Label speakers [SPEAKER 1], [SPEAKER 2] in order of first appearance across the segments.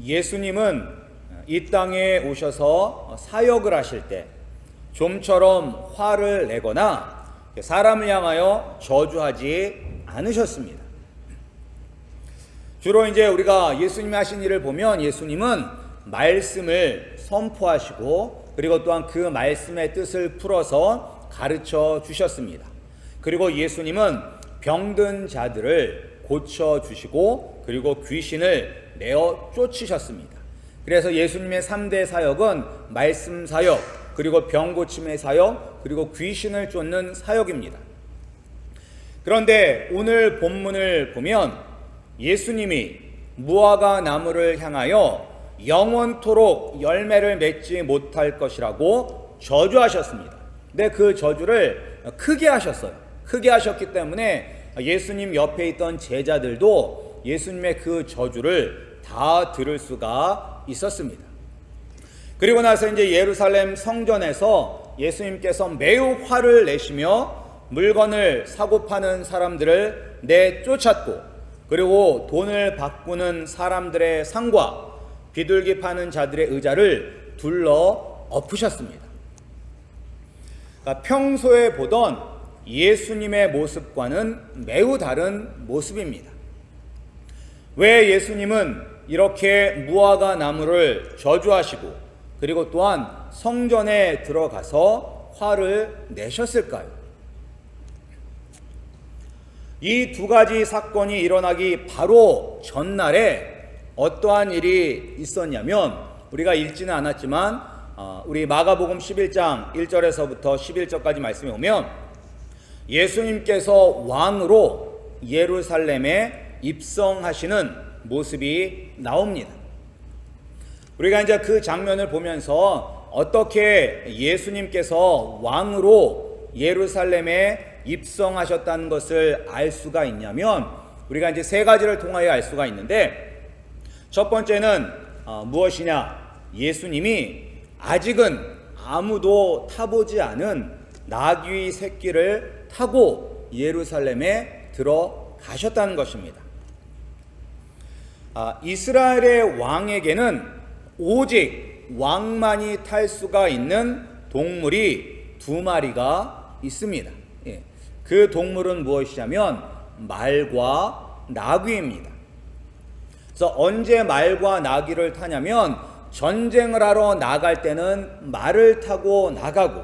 [SPEAKER 1] 예수님은 이 땅에 오셔서 사역을 하실 때 좀처럼 화를 내거나 사람을 향하여 저주하지 않으셨습니다. 주로 이제 우리가 예수님이 하신 일을 보면 예수님은 말씀을 선포하시고 그리고 또한 그 말씀의 뜻을 풀어서 가르쳐 주셨습니다. 그리고 예수님은 병든 자들을 고쳐 주시고 그리고 귀신을 내어 쫓으셨습니다. 그래서 예수님의 3대 사역은 말씀 사역, 그리고 병 고침의 사역, 그리고 귀신을 쫓는 사역입니다. 그런데 오늘 본문을 보면 예수님이 무화과 나무를 향하여 영원토록 열매를 맺지 못할 것이라고 저주하셨습니다. 근데 그 저주를 크게 하셨어요. 크게 하셨기 때문에 예수님 옆에 있던 제자들도 예수님의 그 저주를 다 들을 수가 있었습니다. 그리고 나서 이제 예루살렘 성전에서 예수님께서 매우 화를 내시며 물건을 사고 파는 사람들을 내쫓았고 그리고 돈을 바꾸는 사람들의 상과 비둘기 파는 자들의 의자를 둘러 엎으셨습니다. 그러니까 평소에 보던 예수님의 모습과는 매우 다른 모습입니다. 왜 예수님은 이렇게 무화과 나무를 저주하시고 그리고 또한 성전에 들어가서 화를 내셨을까요? 이 두 가지 사건이 일어나기 바로 전날에 어떠한 일이 있었냐면 우리가 읽지는 않았지만 우리 마가복음 11장 1절에서부터 11절까지 말씀에 오면 예수님께서 왕으로 예루살렘에 입성하시는 모습이 나옵니다. 우리가 이제 그 장면을 보면서 어떻게 예수님께서 왕으로 예루살렘에 입성하셨다는 것을 알 수가 있냐면 우리가 이제 세 가지를 통하여 알 수가 있는데 첫 번째는 무엇이냐? 예수님이 아직은 아무도 타보지 않은 나귀 새끼를 타고 예루살렘에 들어가셨다는 것입니다. 이스라엘의 왕에게는 오직 왕만이 탈 수가 있는 동물이 두 마리가 있습니다. 그 동물은 무엇이냐면 말과 나귀입니다. 그래서 언제 말과 나귀를 타냐면 전쟁을 하러 나갈 때는 말을 타고 나가고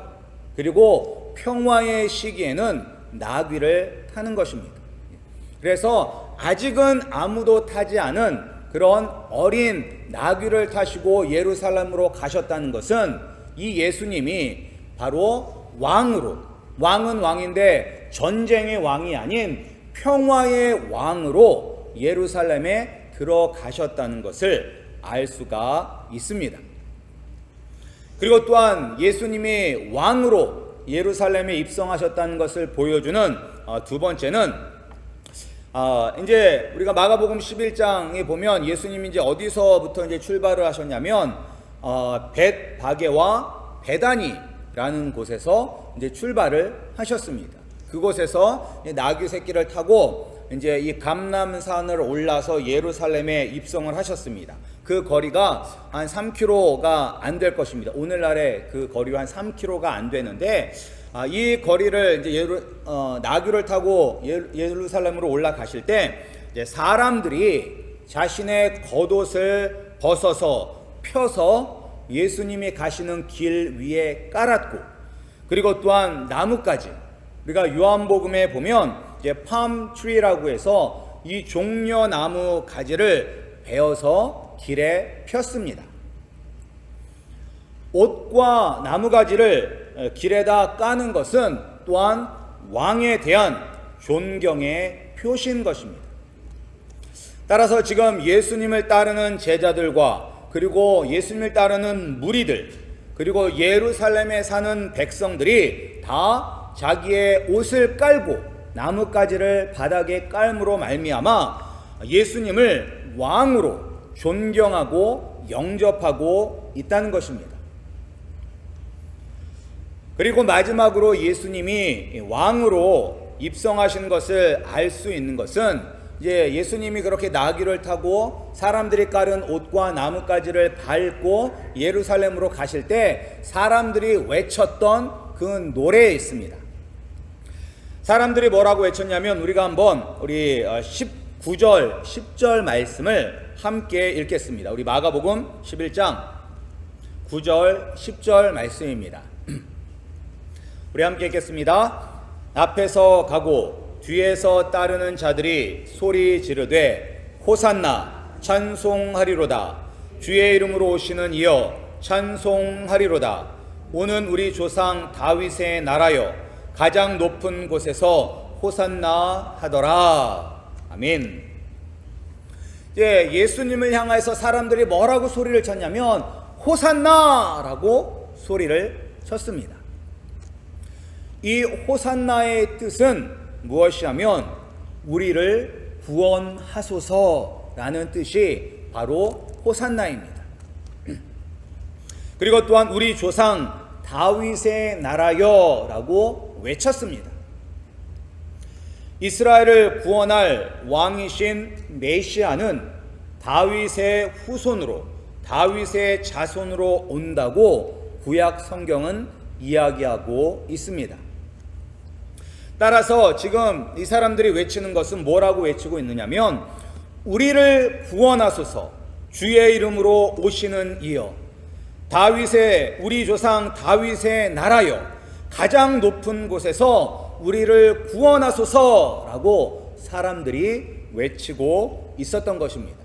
[SPEAKER 1] 그리고 평화의 시기에는 나귀를 타는 것입니다. 그래서 아직은 아무도 타지 않은 그런 어린 나귀를 타시고 예루살렘으로 가셨다는 것은 이 예수님이 바로 왕으로, 왕은 왕인데 전쟁의 왕이 아닌 평화의 왕으로 예루살렘에 들어가셨다는 것을 알 수가 있습니다. 그리고 또한 예수님이 왕으로 예루살렘에 입성하셨다는 것을 보여주는 두 번째는 이제 우리가 마가복음 11장에 보면 예수님이 이제 어디서부터 이제 출발을 하셨냐면 벳바게와 베다니라는 곳에서 이제 출발을 하셨습니다. 그곳에서 나귀 새끼를 타고 이제 이 감람산을 올라서 예루살렘에 입성을 하셨습니다. 그 거리가 한 3km가 안 될 것입니다. 오늘날의 그 거리가 한 3km가 안 되는데 이 거리를 이제 나귀를 타고 예루살렘으로 올라가실 때 이제 사람들이 자신의 겉옷을 벗어서 펴서 예수님이 가시는 길 위에 깔았고 그리고 또한 나뭇가지 우리가 요한복음에 보면 이제 팜트리라고 해서 이 종려나무 가지를 베어서 길에 폈습니다. 옷과 나무가지를 길에다 까는 것은 또한 왕에 대한 존경의 표시인 것입니다. 따라서 지금 예수님을 따르는 제자들과 그리고 예수님을 따르는 무리들 그리고 예루살렘에 사는 백성들이 다 자기의 옷을 깔고 나뭇가지를 바닥에 깔므로 말미암아 예수님을 왕으로 존경하고 영접하고 있다는 것입니다. 그리고 마지막으로 예수님이 왕으로 입성하신 것을 알 수 있는 것은 이제 예수님이 그렇게 나귀를 타고 사람들이 깔은 옷과 나뭇가지를 밟고 예루살렘으로 가실 때 사람들이 외쳤던 그 노래에 있습니다. 사람들이 뭐라고 외쳤냐면 우리가 한번 우리 19절 10절 말씀을 함께 읽겠습니다. 우리 마가복음 11장 9절 10절 말씀입니다. 우리 함께 읽겠습니다. 앞에서 가고 뒤에서 따르는 자들이 소리 지르되 호산나 찬송하리로다. 주의 이름으로 오시는 이여 찬송하리로다. 오는 우리 조상 다윗의 나라여 가장 높은 곳에서 호산나 하더라. 아멘. 이제 예수님을 향해서 사람들이 뭐라고 소리를 쳤냐면 호산나라고 소리를 쳤습니다. 이 호산나의 뜻은 무엇이냐면 우리를 구원하소서라는 뜻이 바로 호산나입니다. 그리고 또한 우리 조상 다윗의 나라여 라고 외쳤습니다. 이스라엘을 구원할 왕이신 메시아는 다윗의 후손으로 다윗의 자손으로 온다고 구약 성경은 이야기하고 있습니다. 따라서 지금 이 사람들이 외치는 것은 뭐라고 외치고 있느냐면 우리를 구원하소서 주의 이름으로 오시는 이여 다윗의 우리 조상 다윗의 나라여 가장 높은 곳에서 우리를 구원하소서라고 사람들이 외치고 있었던 것입니다.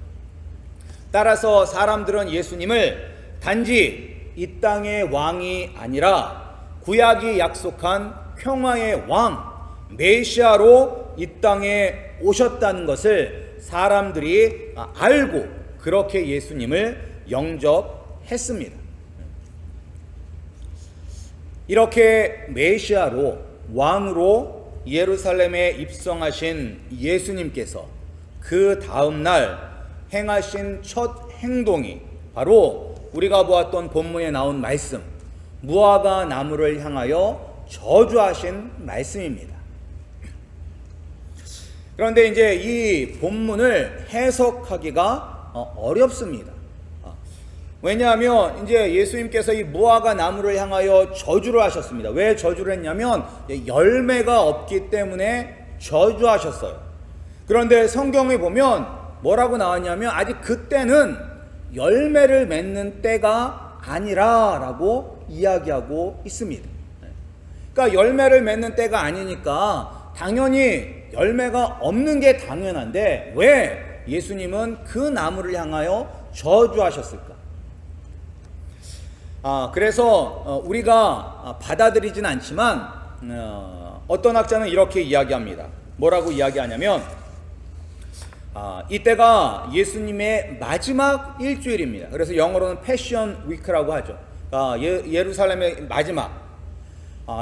[SPEAKER 1] 따라서 사람들은 예수님을 단지 이 땅의 왕이 아니라 구약이 약속한 평화의 왕 메시아로 이 땅에 오셨다는 것을 사람들이 알고 그렇게 예수님을 영접했습니다. 이렇게 메시아로 왕으로 예루살렘에 입성하신 예수님께서 그 다음 날 행하신 첫 행동이 바로 우리가 보았던 본문에 나온 말씀 무화과 나무를 향하여 저주하신 말씀입니다. 그런데 이제 이 본문을 해석하기가 어렵습니다. 왜냐하면 이제 예수님께서 이 무화과 나무를 향하여 저주를 하셨습니다. 왜 저주를 했냐면 열매가 없기 때문에 저주하셨어요. 그런데 성경에 보면 뭐라고 나왔냐면 아직 그때는 열매를 맺는 때가 아니라라고 이야기하고 있습니다. 그러니까 열매를 맺는 때가 아니니까 당연히 열매가 없는 게 당연한데 왜 예수님은 그 나무를 향하여 저주하셨을까? 그래서 우리가 받아들이진 않지만 어떤 학자는 이렇게 이야기합니다. 뭐라고 이야기하냐면 이때가 예수님의 마지막 일주일입니다. 그래서 영어로는 패션 위크라고 하죠. 예루살렘의 마지막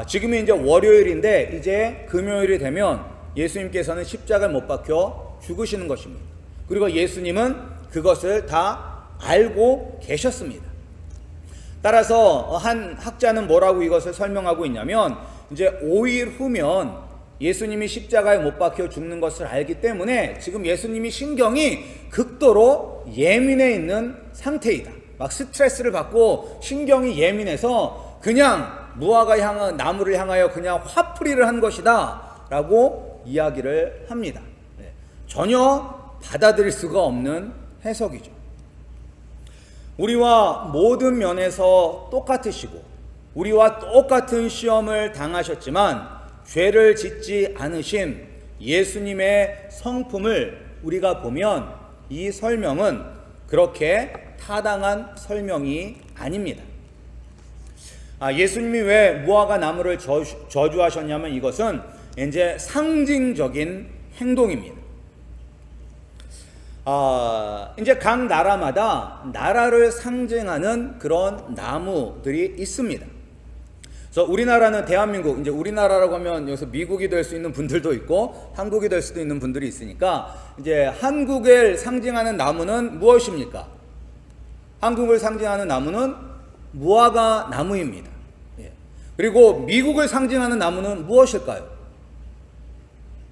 [SPEAKER 1] 지금이 이제 월요일인데 이제 금요일이 되면 예수님께서는 십자가를 못 박혀 죽으시는 것입니다. 그리고 예수님은 그것을 다 알고 계셨습니다. 따라서 한 학자는 뭐라고 이것을 설명하고 있냐면 이제 5일 후면 예수님이 십자가에 못 박혀 죽는 것을 알기 때문에 지금 예수님이 신경이 극도로 예민해 있는 상태이다. 막 스트레스를 받고 신경이 예민해서 그냥 무화과 나무를 향하여 그냥 화풀이를 한 것이다 라고 이야기를 합니다. 전혀 받아들일 수가 없는 해석이죠. 우리와 모든 면에서 똑같으시고 우리와 똑같은 시험을 당하셨지만 죄를 짓지 않으신 예수님의 성품을 우리가 보면 이 설명은 그렇게 타당한 설명이 아닙니다. 예수님이 왜 무화과 나무를 저주하셨냐면 이것은 이제 상징적인 행동입니다. 이제 각 나라마다 나라를 상징하는 그런 나무들이 있습니다. 그래서 우리나라는 대한민국, 이제 우리나라라고 하면 여기서 미국이 될 수 있는 분들도 있고 한국이 될 수도 있는 분들이 있으니까 이제 한국을 상징하는 나무는 무엇입니까? 한국을 상징하는 나무는 무화과 나무입니다. 그리고 미국을 상징하는 나무는 무엇일까요?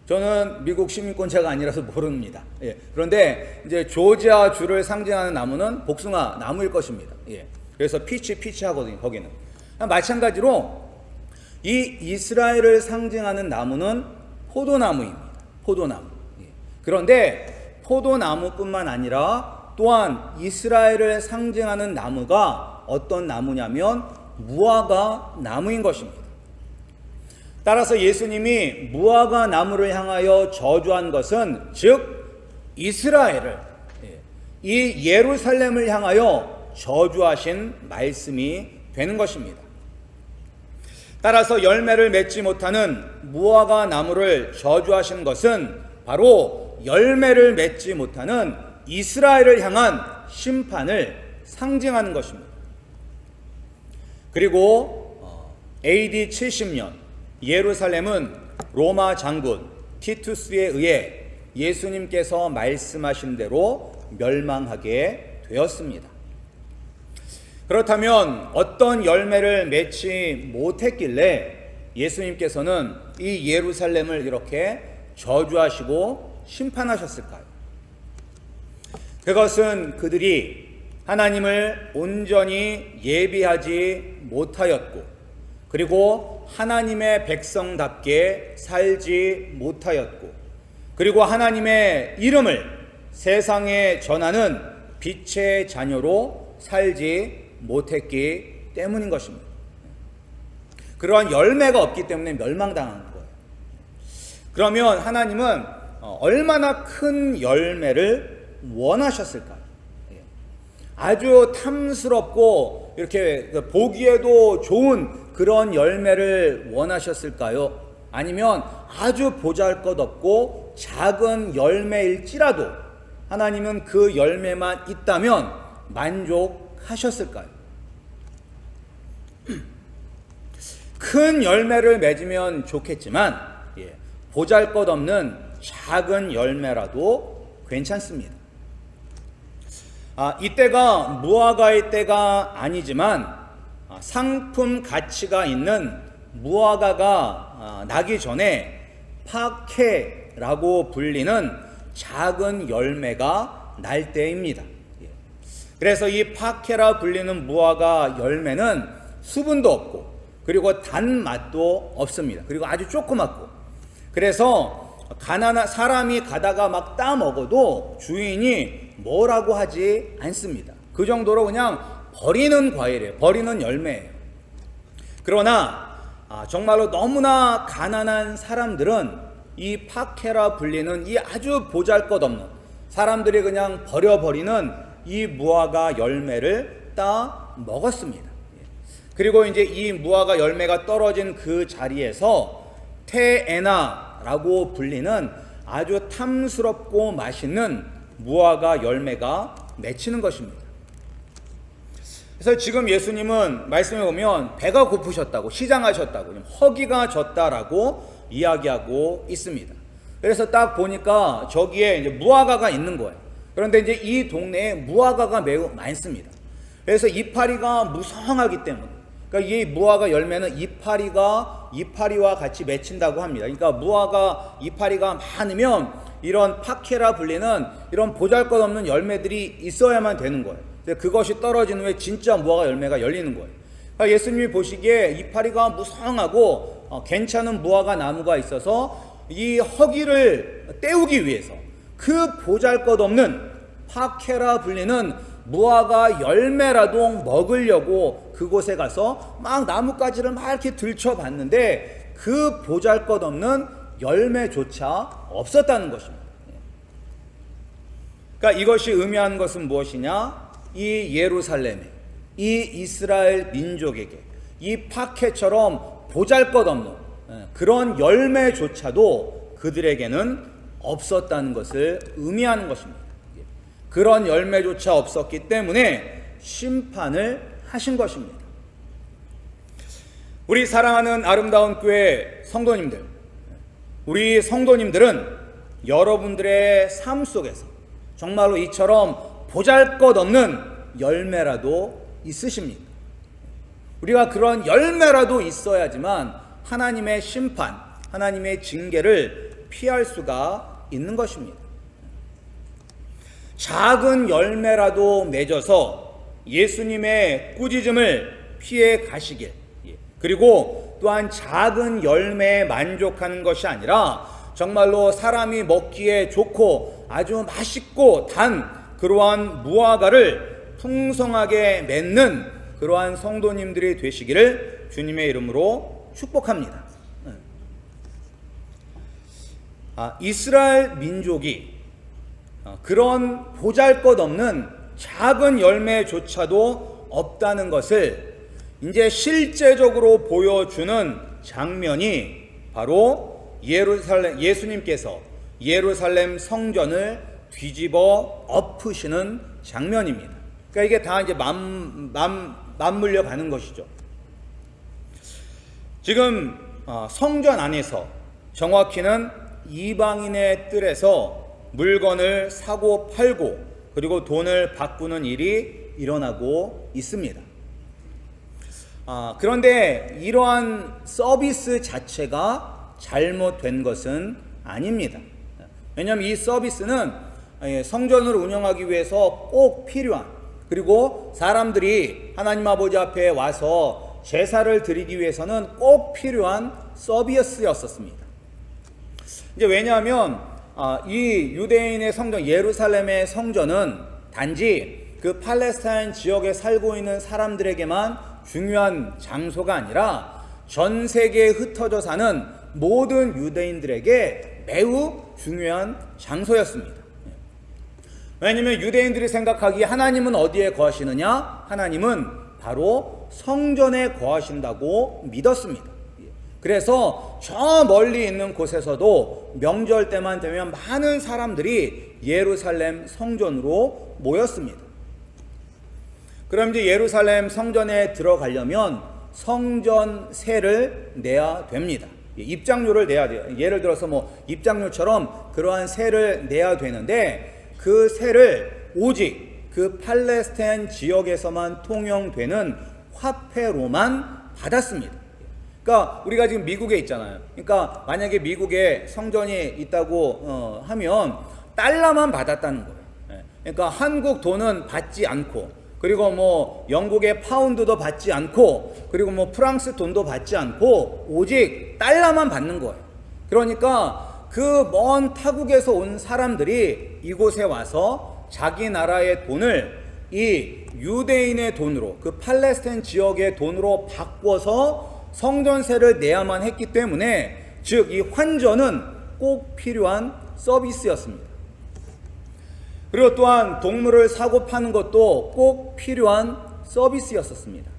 [SPEAKER 1] 저는 미국 시민권자가 아니라서 모릅니다. 예. 그런데 이제 조지아 주를 상징하는 나무는 복숭아 나무일 것입니다. 예. 그래서 피치 하거든요. 거기는 마찬가지로 이 이스라엘을 상징하는 나무는 포도나무입니다. 포도나무. 예. 그런데 포도나무뿐만 아니라 또한 이스라엘을 상징하는 나무가 어떤 나무냐면 무화과 나무인 것입니다. 따라서 예수님이 무화과 나무를 향하여 저주한 것은 즉 이스라엘을, 이 예루살렘을 향하여 저주하신 말씀이 되는 것입니다. 따라서 열매를 맺지 못하는 무화과 나무를 저주하신 것은 바로 열매를 맺지 못하는 이스라엘을 향한 심판을 상징하는 것입니다. 그리고 AD 70년 예루살렘은 로마 장군 티투스에 의해 예수님께서 말씀하신 대로 멸망하게 되었습니다. 그렇다면 어떤 열매를 맺지 못했길래 예수님께서는 이 예루살렘을 이렇게 저주하시고 심판하셨을까요? 그것은 그들이 하나님을 온전히 예비하지 못하였고, 그리고 하나님의 백성답게 살지 못하였고, 그리고 하나님의 이름을 세상에 전하는 빛의 자녀로 살지 못했기 때문인 것입니다. 그러한 열매가 없기 때문에 멸망당한 거예요. 그러면 하나님은 얼마나 큰 열매를 원하셨을까요? 아주 탐스럽고 이렇게 보기에도 좋은 그런 열매를 원하셨을까요? 아니면 아주 보잘것없고 작은 열매일지라도 하나님은 그 열매만 있다면 만족하셨을까요? 큰 열매를 맺으면 좋겠지만 보잘것없는 작은 열매라도 괜찮습니다. 이때가 무화과의 때가 아니지만 상품 가치가 있는 무화과가 나기 전에 파케라고 불리는 작은 열매가 날 때입니다. 그래서 이 파케라 불리는 무화과 열매는 수분도 없고 그리고 단맛도 없습니다. 그리고 아주 조그맣고, 그래서 가난한 사람이 가다가 막 따 먹어도 주인이 뭐라고 하지 않습니다. 그 정도로 그냥 버리는 과일이에요. 버리는 열매예요. 그러나 정말로 너무나 가난한 사람들은 이 파케라 불리는 이 아주 보잘것없는, 사람들이 그냥 버려버리는 이 무화과 열매를 따 먹었습니다. 그리고 이제 이 무화과 열매가 떨어진 그 자리에서 테에나라고 불리는 아주 탐스럽고 맛있는 무화과 열매가 맺히는 것입니다. 그래서 지금 예수님은 말씀에 보면 배가 고프셨다고, 시장하셨다고, 허기가 졌다라고 이야기하고 있습니다. 그래서 딱 보니까 저기에 이제 무화과가 있는 거예요. 그런데 이제 이 동네에 무화과가 매우 많습니다. 그래서 이파리가 무성하기 때문에, 그러니까 이 무화과 열매는 이파리와 같이 맺힌다고 합니다. 그러니까 무화과 이파리가 많으면 이런 파케라 불리는 이런 보잘것없는 열매들이 있어야만 되는 거예요. 그것이 떨어진 후에 진짜 무화과 열매가 열리는 거예요. 그러니까 예수님이 보시기에 이파리가 무성하고 괜찮은 무화과 나무가 있어서 이 허기를 때우기 위해서 그 보잘것없는 파케라 불리는 무화과 열매라도 먹으려고 그곳에 가서 막 나뭇가지를 막 이렇게 들춰봤는데 그 보잘것없는 열매조차 없었다는 것입니다. 그러니까 이것이 의미하는 것은 무엇이냐? 이 예루살렘에, 이 이스라엘 민족에게 이 파케처럼 보잘것없는 그런 열매조차도 그들에게는 없었다는 것을 의미하는 것입니다. 그런 열매조차 없었기 때문에 심판을 하신 것입니다. 우리 사랑하는 아름다운 교회 성도님들, 우리 성도님들은 여러분들의 삶 속에서 정말로 이처럼 보잘것없는 열매라도 있으십니까? 우리가 그런 열매라도 있어야지만 하나님의 심판, 하나님의 징계를 피할 수가 있는 것입니다. 작은 열매라도 맺어서 예수님의 꾸짖음을 피해 가시길, 그리고 또한 작은 열매에 만족하는 것이 아니라 정말로 사람이 먹기에 좋고 아주 맛있고 단 그러한 무화과를 풍성하게 맺는 그러한 성도님들이 되시기를 주님의 이름으로 축복합니다. 이스라엘 민족이 그런 보잘것없는 작은 열매조차도 없다는 것을 이제 실제적으로 보여주는 장면이 바로 예수님께서 예루살렘 성전을 뒤집어 엎으시는 장면입니다. 그러니까 이게 다 이제 맞물려 가는 것이죠. 지금 성전 안에서 정확히는 이방인의 뜰에서 물건을 사고 팔고 그리고 돈을 바꾸는 일이 일어나고 있습니다. 그런데 이러한 서비스 자체가 잘못된 것은 아닙니다. 왜냐하면 이 서비스는 성전을 운영하기 위해서 꼭 필요한, 그리고 사람들이 하나님 아버지 앞에 와서 제사를 드리기 위해서는 꼭 필요한 서비스였었습니다. 이제 왜냐하면 이 유대인의 성전, 예루살렘의 성전은 단지 그 팔레스타인 지역에 살고 있는 사람들에게만 중요한 장소가 아니라 전 세계에 흩어져 사는 모든 유대인들에게 매우 중요한 장소였습니다. 왜냐하면 유대인들이 생각하기에 하나님은 어디에 거하시느냐? 하나님은 바로 성전에 거하신다고 믿었습니다. 그래서 저 멀리 있는 곳에서도 명절 때만 되면 많은 사람들이 예루살렘 성전으로 모였습니다. 그럼 이제 예루살렘 성전에 들어가려면 성전세를 내야 됩니다. 입장료를 내야 돼요. 예를 들어서 입장료처럼 그러한 세를 내야 되는데 그 세를 오직 그 팔레스타인 지역에서만 통용되는 화폐로만 받았습니다. 그러니까 우리가 지금 미국에 있잖아요. 그러니까 만약에 미국에 성전이 있다고 하면 달러만 받았다는 거예요. 그러니까 한국 돈은 받지 않고, 그리고 영국의 파운드도 받지 않고, 그리고 프랑스 돈도 받지 않고 오직 달러만 받는 거예요. 그러니까 그 먼 타국에서 온 사람들이 이곳에 와서 자기 나라의 돈을 이 유대인의 돈으로, 그 팔레스타인 지역의 돈으로 바꿔서 성전세를 내야만 했기 때문에, 즉 이 환전은 꼭 필요한 서비스였습니다. 그리고 또한 동물을 사고 파는 것도 꼭 필요한 서비스였었습니다.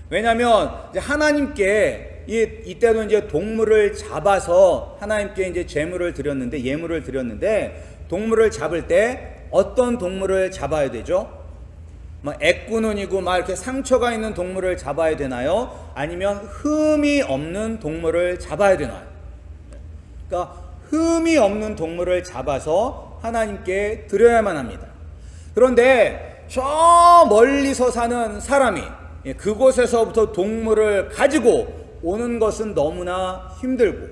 [SPEAKER 1] 왜냐하면 이제 하나님께 이때도 이제 동물을 잡아서 하나님께 이제 예물을 드렸는데 동물을 잡을 때 어떤 동물을 잡아야 되죠? 애꾸눈이고 이렇게 상처가 있는 동물을 잡아야 되나요? 아니면 흠이 없는 동물을 잡아야 되나요? 그러니까 흠이 없는 동물을 잡아서 하나님께 드려야만 합니다. 그런데 저 멀리서 사는 사람이 그곳에서부터 동물을 가지고 오는 것은 너무나 힘들고,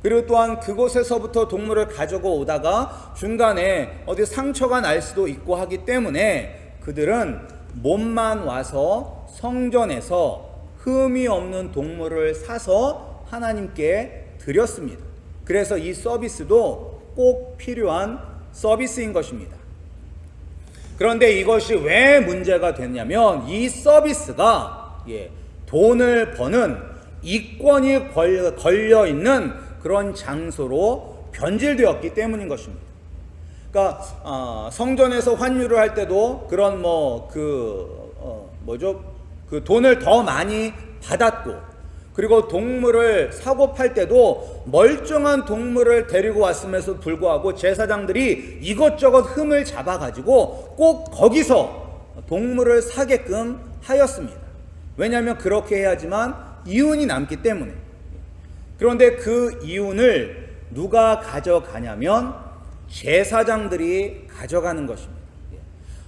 [SPEAKER 1] 그리고 또한 그곳에서부터 동물을 가지고 오다가 중간에 어디 상처가 날 수도 있고 하기 때문에 그들은 몸만 와서 성전에서 흠이 없는 동물을 사서 하나님께 드렸습니다. 그래서 이 서비스도 꼭 필요한 서비스인 것입니다. 그런데 이것이 왜 문제가 됐냐면 이 서비스가 돈을 버는 이권이 걸려 있는 그런 장소로 변질되었기 때문인 것입니다. 그러니까 성전에서 환율을 할 때도 그런 그 돈을 더 많이 받았고, 그리고 동물을 사고 팔 때도 멀쩡한 동물을 데리고 왔음에도 불구하고 제사장들이 이것저것 흠을 잡아가지고 꼭 거기서 동물을 사게끔 하였습니다. 왜냐하면 그렇게 해야지만 이윤이 남기 때문에. 그런데 그 이윤을 누가 가져가냐면 제사장들이 가져가는 것입니다.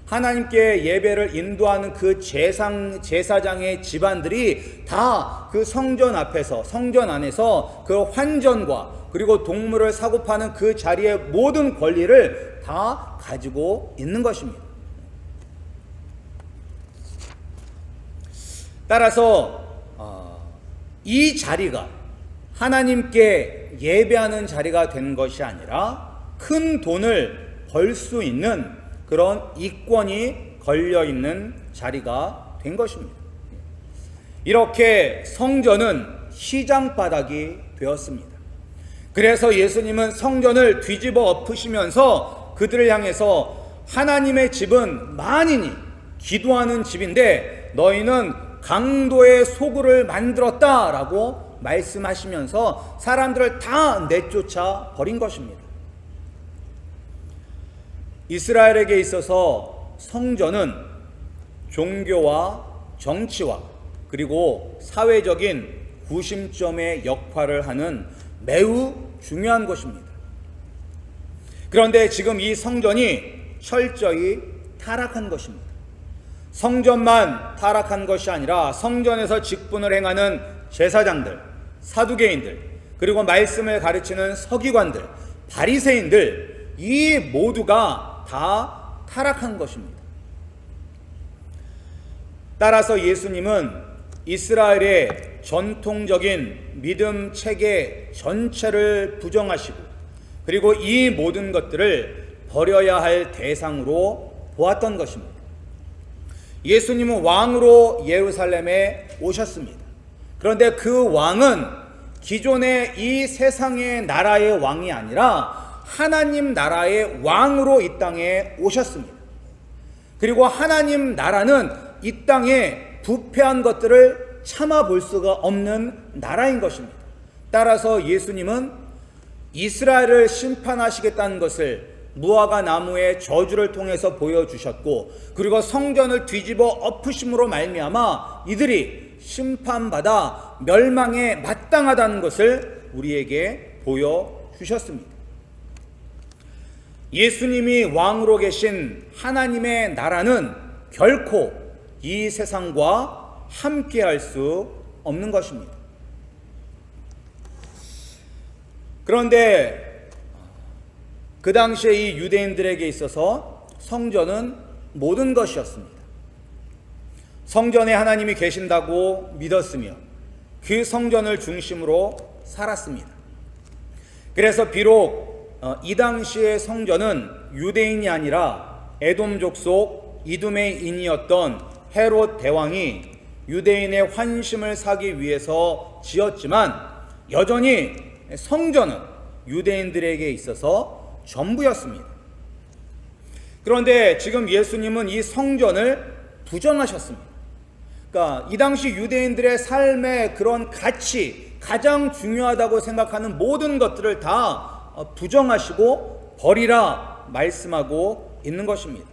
[SPEAKER 1] 하나님께 예배를 인도하는 그 제사장의 집안들이 다 그 성전 앞에서, 성전 안에서 그 환전과 그리고 동물을 사고 파는 그 자리의 모든 권리를 다 가지고 있는 것입니다. 따라서 이 자리가 하나님께 예배하는 자리가 된 것이 아니라 큰 돈을 벌 수 있는 그런 이권이 걸려있는 자리가 된 것입니다. 이렇게 성전은 시장 바닥이 되었습니다. 그래서 예수님은 성전을 뒤집어 엎으시면서 그들을 향해서 하나님의 집은 만인이 기도하는 집인데 너희는 강도의 소굴을 만들었다라고 말씀하시면서 사람들을 다 내쫓아 버린 것입니다. 이스라엘에게 있어서 성전은 종교와 정치와 그리고 사회적인 구심점의 역할을 하는 매우 중요한 것입니다. 그런데 지금 이 성전이 철저히 타락한 것입니다. 성전만 타락한 것이 아니라 성전에서 직분을 행하는 제사장들, 사두개인들, 그리고 말씀을 가르치는 서기관들, 바리새인들, 이 모두가 다 타락한 것입니다. 따라서 예수님은 이스라엘의 전통적인 믿음 체계 전체를 부정하시고 그리고 이 모든 것들을 버려야 할 대상으로 보았던 것입니다. 예수님은 왕으로 예루살렘에 오셨습니다. 그런데 그 왕은 기존의 이 세상의 나라의 왕이 아니라 하나님 나라의 왕으로 이 땅에 오셨습니다. 그리고 하나님 나라는 이 땅에 부패한 것들을 참아볼 수가 없는 나라인 것입니다. 따라서 예수님은 이스라엘을 심판하시겠다는 것을 무화과 나무의 저주를 통해서 보여주셨고 그리고 성전을 뒤집어 엎으심으로 말미암아 이들이 심판받아 멸망에 마땅하다는 것을 우리에게 보여주셨습니다. 예수님이 왕으로 계신 하나님의 나라는 결코 이 세상과 함께할 수 없는 것입니다. 그런데 그 당시에 이 유대인들에게 있어서 성전은 모든 것이었습니다. 성전에 하나님이 계신다고 믿었으며 그 성전을 중심으로 살았습니다. 그래서 비록 이 당시의 성전은 유대인이 아니라 에돔 족속 이두메인이었던 헤롯 대왕이 유대인의 환심을 사기 위해서 지었지만 여전히 성전은 유대인들에게 있어서 전부였습니다. 그런데 지금 예수님은 이 성전을 부정하셨습니다. 그러니까 이 당시 유대인들의 삶의 그런 가치, 가장 중요하다고 생각하는 모든 것들을 다 부정하시고 버리라 말씀하고 있는 것입니다.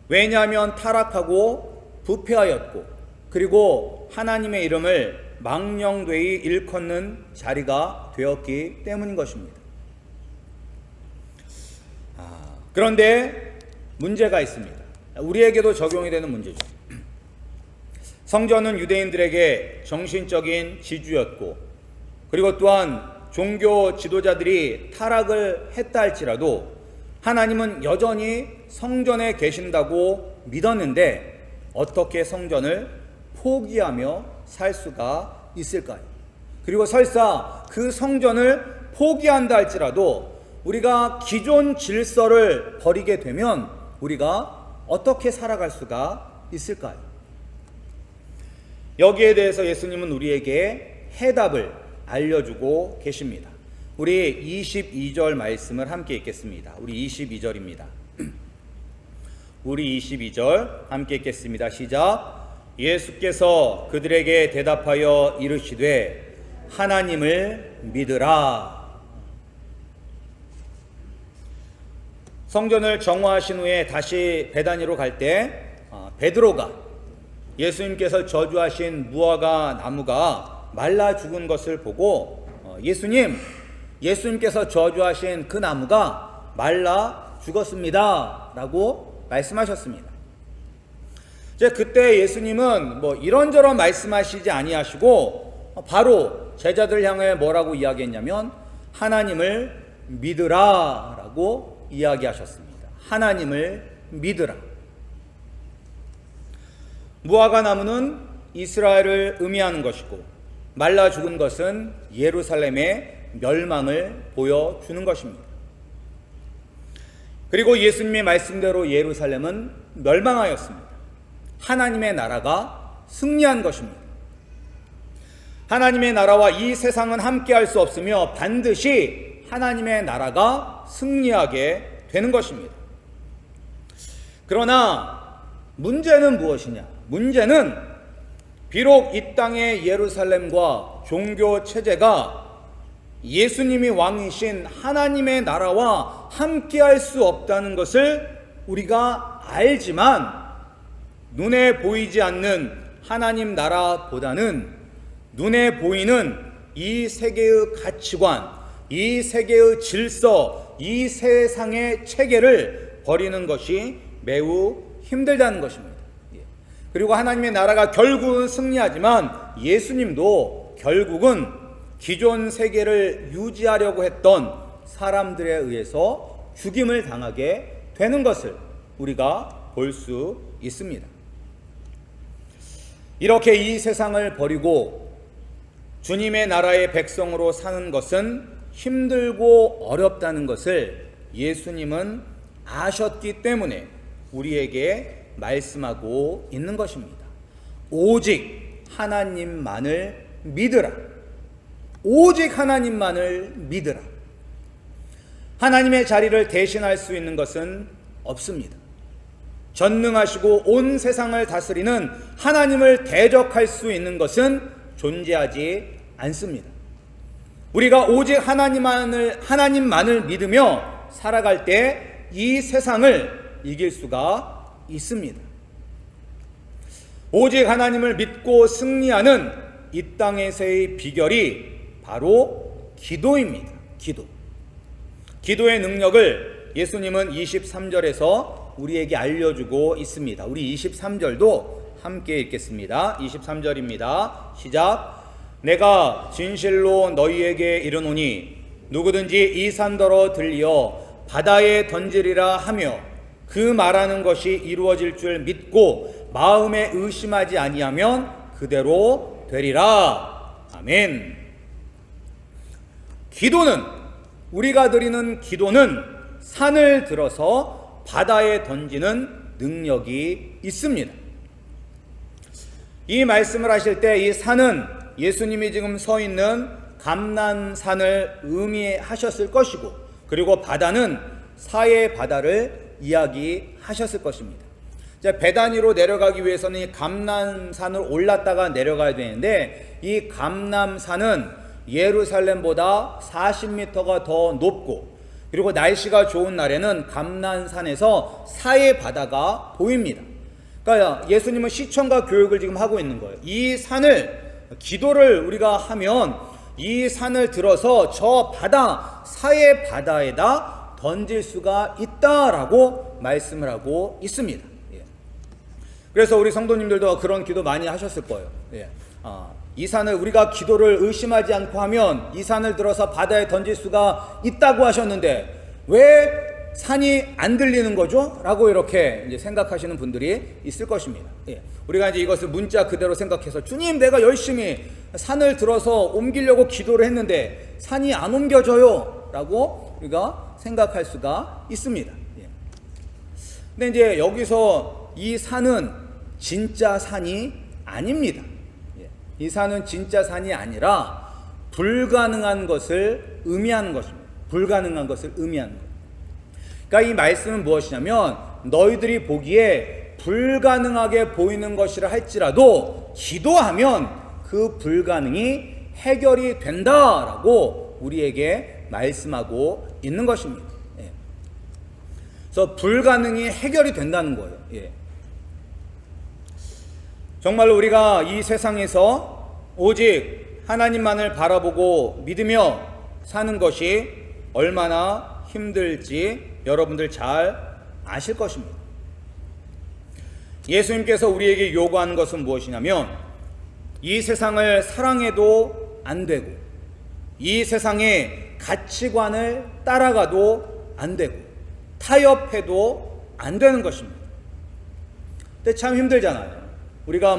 [SPEAKER 1] 왜냐하면 타락하고 부패하였고 그리고 하나님의 이름을 망령되이 일컫는 자리가 되었기 때문인 것입니다. 그런데 문제가 있습니다. 우리에게도 적용이 되는 문제죠. 성전은 유대인들에게 정신적인 지주였고 그리고 또한 종교 지도자들이 타락을 했다 할지라도 하나님은 여전히 성전에 계신다고 믿었는데 어떻게 성전을 포기하며 살 수가 있을까요? 그리고 설사 그 성전을 포기한다 할지라도 우리가 기존 질서를 버리게 되면 우리가 어떻게 살아갈 수가 있을까요? 여기에 대해서 예수님은 우리에게 해답을 알려주고 계십니다. 우리 22절 말씀을 함께 읽겠습니다. 우리 22절입니다. 우리 22절 함께 읽겠습니다. 시작. 예수께서 그들에게 대답하여 이르시되 하나님을 믿으라. 성전을 정화하신 후에 다시 베다니로 갈 때 베드로가 예수님께서 저주하신 무화과 나무가 말라 죽은 것을 보고 예수님께서 저주하신 그 나무가 말라 죽었습니다 라고 말씀하셨습니다. 이제 그때 예수님은 이런저런 말씀하시지 아니하시고 바로 제자들 향해 뭐라고 이야기했냐면 하나님을 믿으라 라고 이야기하셨습니다. 하나님을 믿으라. 무화과 나무는 이스라엘을 의미하는 것이고 말라 죽은 것은 예루살렘의 멸망을 보여주는 것입니다. 그리고 예수님의 말씀대로 예루살렘은 멸망하였습니다. 하나님의 나라가 승리한 것입니다. 하나님의 나라와 이 세상은 함께할 수 없으며 반드시 하나님의 나라가 승리하게 되는 것입니다. 그러나 문제는 무엇이냐? 문제는 비록 이 땅의 예루살렘과 종교 체제가 예수님이 왕이신 하나님의 나라와 함께할 수 없다는 것을 우리가 알지만 눈에 보이지 않는 하나님 나라보다는 눈에 보이는 이 세계의 가치관, 이 세계의 질서, 이 세상의 체계를 버리는 것이 매우 힘들다는 것입니다. 그리고 하나님의 나라가 결국은 승리하지만 예수님도 결국은 기존 세계를 유지하려고 했던 사람들에 의해서 죽임을 당하게 되는 것을 우리가 볼 수 있습니다. 이렇게 이 세상을 버리고 주님의 나라의 백성으로 사는 것은 힘들고 어렵다는 것을 예수님은 아셨기 때문에 우리에게 말씀하고 있는 것입니다. 오직 하나님만을 믿으라. 오직 하나님만을 믿으라. 하나님의 자리를 대신할 수 있는 것은 없습니다. 전능하시고 온 세상을 다스리는 하나님을 대적할 수 있는 것은 존재하지 않습니다. 우리가 오직 하나님만을 믿으며 살아갈 때 이 세상을 이길 수가 있습니다. 오직 하나님을 믿고 승리하는 이 땅에서의 비결이 바로 기도입니다. 기도의 능력을 예수님은 23절에서 우리에게 알려주고 있습니다. 우리 23절도 함께 읽겠습니다. 23절입니다. 시작. 내가 진실로 너희에게 이르노니 누구든지 이 산더러 들려 바다에 던지리라 하며 그 말하는 것이 이루어질 줄 믿고 마음에 의심하지 아니하면 그대로 되리라. 아멘. 우리가 드리는 기도는 산을 들어서 바다에 던지는 능력이 있습니다. 이 말씀을 하실 때 이 산은 예수님이 지금 서 있는 감난산을 의미하셨을 것이고, 그리고 바다는 사해 바다를 이야기하셨을 것입니다. 배단위로 내려가기 위해서는 이 감난산을 올랐다가 내려가야 되는데, 이 감난산은 예루살렘보다 40m가 더 높고, 그리고 날씨가 좋은 날에는 감난산에서 사해 바다가 보입니다. 그러니까 예수님은 시청과 교육을 지금 하고 있는 거예요. 이 산을, 기도를 우리가 하면 이 산을 들어서 저 바다, 사해 바다에다 던질 수가 있다라고 말씀을 하고 있습니다. 그래서 우리 성도님들도 그런 기도 많이 하셨을 거예요. 이 산을 우리가 기도를 의심하지 않고 하면 이 산을 들어서 바다에 던질 수가 있다고 하셨는데 왜 산이 안 들리는 거죠? 라고 이렇게 이제 생각하시는 분들이 있을 것입니다. 우리가 이제 이것을 문자 그대로 생각해서 주님, 내가 열심히 산을 들어서 옮기려고 기도를 했는데 산이 안 옮겨져요 라고 우리가 생각할 수가 있습니다. 근데 이제 여기서 이 산은 진짜 산이 아닙니다. 이 산은 진짜 산이 아니라 불가능한 것을 의미하는 것입니다. 불가능한 것을 의미하는 것. 그러니까 이 말씀은 무엇이냐면 너희들이 보기에 불가능하게 보이는 것이라 할지라도 기도하면 그 불가능이 해결이 된다라고 우리에게 말씀하고 있는 것입니다. 그래서 불가능이 해결이 된다는 거예요. 정말로 우리가 이 세상에서 오직 하나님만을 바라보고 믿으며 사는 것이 얼마나 힘들지 여러분들 잘 아실 것입니다. 예수님께서 우리에게 요구하는 것은 무엇이냐면 이 세상을 사랑해도 안 되고 이 세상의 가치관을 따라가도 안 되고 타협해도 안 되는 것입니다. 근데 참 힘들잖아요. 우리가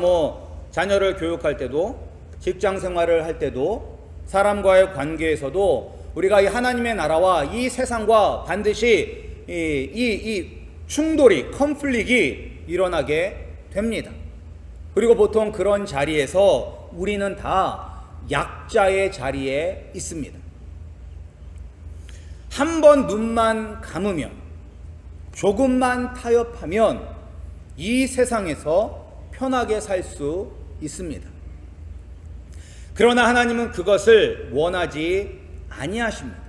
[SPEAKER 1] 자녀를 교육할 때도 직장 생활을 할 때도 사람과의 관계에서도 우리가 이 하나님의 나라와 이 세상과 반드시 이 충돌이 컨플릭이 일어나게 됩니다. 그리고 보통 그런 자리에서 우리는 다 약자의 자리에 있습니다. 한 번 눈만 감으면, 조금만 타협하면 이 세상에서 편하게 살 수 있습니다. 그러나 하나님은 그것을 원하지 아니하십니다.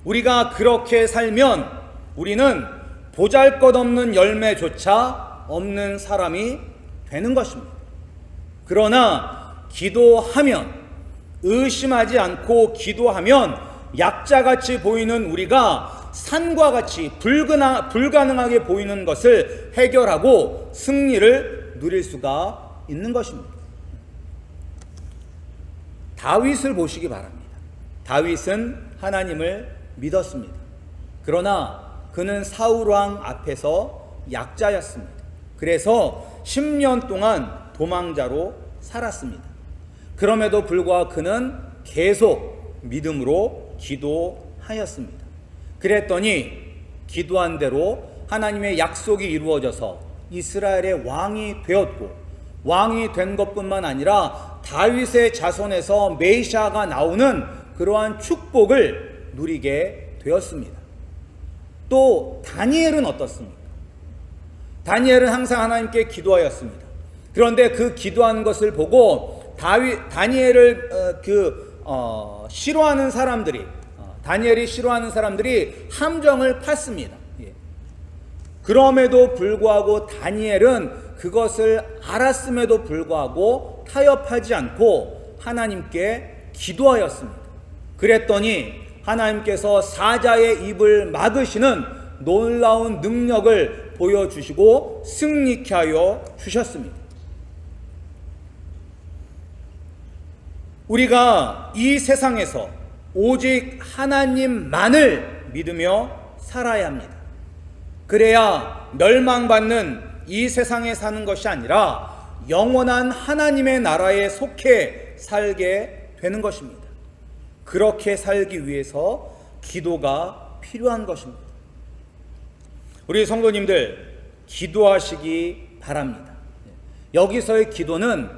[SPEAKER 1] 우리가 그렇게 살면 우리는 보잘것없는 열매조차 없는 사람이 되는 것입니다. 그러나 기도하면, 의심하지 않고 기도하면 약자같이 보이는 우리가 산과 같이 불가능하게 보이는 것을 해결하고 승리를 누릴 수가 있는 것입니다. 다윗을 보시기 바랍니다. 다윗은 하나님을 믿었습니다. 그러나 그는 사울왕 앞에서 약자였습니다. 그래서 10년 동안 도망자로 살았습니다. 그럼에도 불구하고 그는 계속 믿음으로 기도하였습니다. 그랬더니 기도한 대로 하나님의 약속이 이루어져서 이스라엘의 왕이 되었고, 왕이 된 것뿐만 아니라 다윗의 자손에서 메시아가 나오는 그러한 축복을 누리게 되었습니다. 또 다니엘은 어떻습니까? 다니엘은 항상 하나님께 기도하였습니다. 그런데 그 기도한 것을 보고 다니엘을 싫어하는 사람들이, 다니엘이 싫어하는 사람들이 함정을 팠습니다. 그럼에도 불구하고 다니엘은 그것을 알았음에도 불구하고 타협하지 않고 하나님께 기도하였습니다. 그랬더니 하나님께서 사자의 입을 막으시는 놀라운 능력을 보여주시고 승리케 하여 주셨습니다. 우리가 이 세상에서 오직 하나님만을 믿으며 살아야 합니다. 그래야 멸망받는 이 세상에 사는 것이 아니라 영원한 하나님의 나라에 속해 살게 되는 것입니다. 그렇게 살기 위해서 기도가 필요한 것입니다. 우리 성도님들, 기도하시기 바랍니다. 여기서의 기도는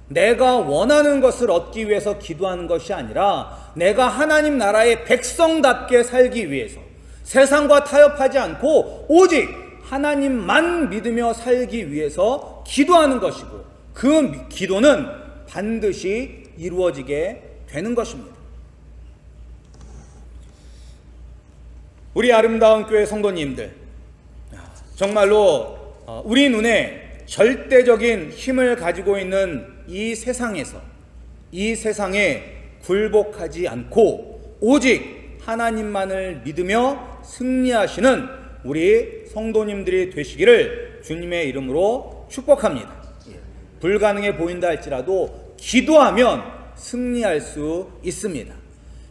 [SPEAKER 1] 내가 원하는 것을 얻기 위해서 기도하는 것이 아니라 내가 하나님 나라의 백성답게 살기 위해서 세상과 타협하지 않고 오직 하나님만 믿으며 살기 위해서 기도하는 것이고, 그 기도는 반드시 이루어지게 되는 것입니다. 우리 아름다운 교회 성도님들, 정말로 우리 눈에 절대적인 힘을 가지고 있는 이 세상에서, 이 세상에 굴복하지 않고 오직 하나님만을 믿으며 승리하시는 우리 성도님들이 되시기를 주님의 이름으로 축복합니다. 불가능해 보인다 할지라도 기도하면 승리할 수 있습니다.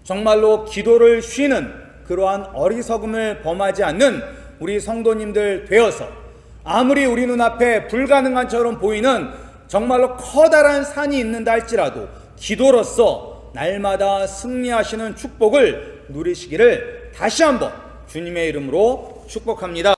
[SPEAKER 1] 정말로 기도를 쉬는 그러한 어리석음을 범하지 않는 우리 성도님들 되어서 아무리 우리 눈앞에 불가능한처럼 보이는 정말로 커다란 산이 있는다 할지라도 기도로서 날마다 승리하시는 축복을 누리시기를 다시 한번 주님의 이름으로 축복합니다.